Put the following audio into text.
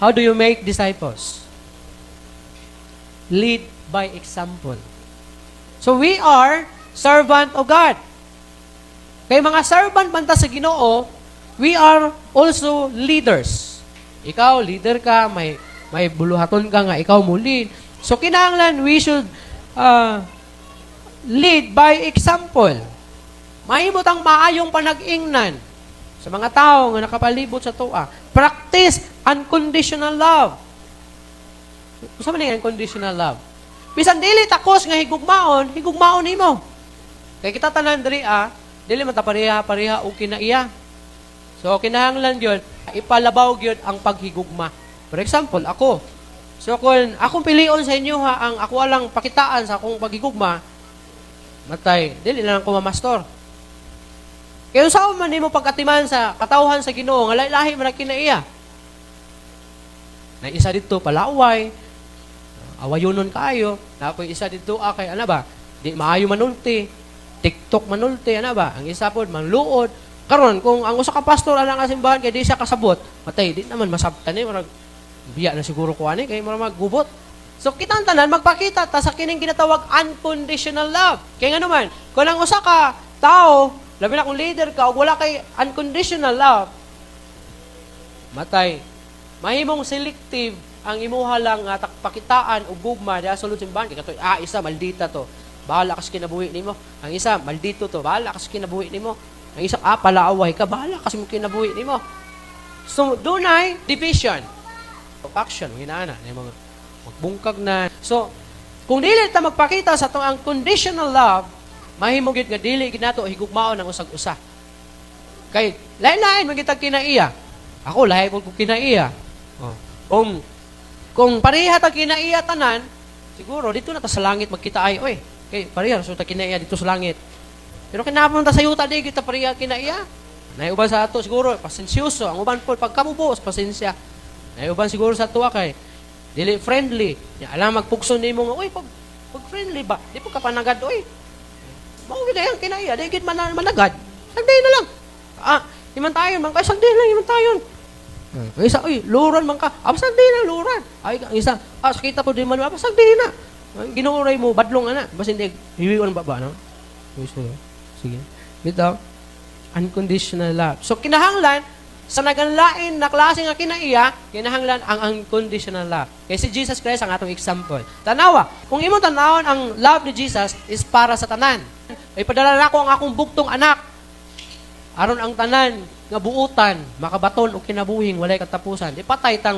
How do you make disciples? Lead by example. So we are servant of God. Kay mga servant banta sa Ginoo, we are also leaders. Ikaw, leader ka, may buluhaton ka nga, ikaw mo lead. So kinahanglan, we should lead by example. Mahimot ang maayong panag-ingnan sa mga tao nga nakapalibot sa tuwa. Practice unconditional love. Gusto mo na unconditional love? Bisan dili takos nga higugmaon nimo. Kay kita tanan diri dili man ta pareha o kinaiya. So kinahanglan gyud ipalabaw gyud ang paghigugma. For example, ako. So kung akong pilion sa inyo ang ako lang pakitaan sa akong paghigugma, matay, dili lang ko mamastor. Kaya saan man nimo pagkatiman sa katawhan sa Ginoo nga lahi man kinaiya. Na isa dito palaway, awayonon kaayo, na po isa dito kay ana ba? Di maayo manulti, TikTok manulti ana ba? Ang isa pod manluod. Karon kung ang usa ka pastor ana nga simbahan kay di siya kasabot, matay di naman masabtan ni murag biya na siguro ko ani kay murag maggubot. So kitang tanan magpakita ta sa kining ginatawag unconditional love. Kay ngano man, kung ang usa ka tao, labi na kung leader ka, wala kay unconditional love, matay. Mahimong selective ang imuha lang nga pakitaan o gugma diha sulod simbahan kay katoy isa maldita to. Bahala ka sa kinabuhi nimo. Ang isa maldito to, bahala ka sa kinabuhi nimo. Ang isa palaaway ka, bahala ka sa kinabuhi nimo. So dunay division of action ginana ni mga magbungkag na. So kung dili ta magpakita sa atong unconditional love, mahimo gyud nga dili ginato higugmaon ang usag-usa. Kay lain-lain man kitag kinaiya. Ako lahi ko kinaiya. Kung pareha ta kinaiya tanan, siguro dito na ta sa langit magkita ay oy. Kay pareha so ta kinaiya dito sa langit. Pero kinahanglan ta sa yuta di kita pareha kinaiya. Nay uban sa ato siguro pasensyoso, ang uban po pagkamubo pasensya. Nay uban siguro sa tuwa kay dili friendly. Ya alam magpugson nimo nga oy pag friendly ba? Di po ka panagad oy. Mao gid ang kinaiya, di gid managad. Sagday na lang. Iman tayo man kay sagday lang iman tayo. Isa, luran man ka. Sagday na, luran. Ay, isa, sakita po din man, sagday na. Ginuuray mo, badlong ana. Bas hindi, hiwiwan ba, no? Sige. Dito, unconditional love. So, kinahanglan, sa naganlain na klase nga kinaiya, kinahanglan ang unconditional love. Kaya si Jesus Christ ang atong example. Tanawa, kung imo tanawon ang love ni Jesus is para sa tanan. Ay padala na ako ang akong buktong anak. Aron ang tanan nga buutan, makabaton o kinabuhing walay katapusan. Di patay tang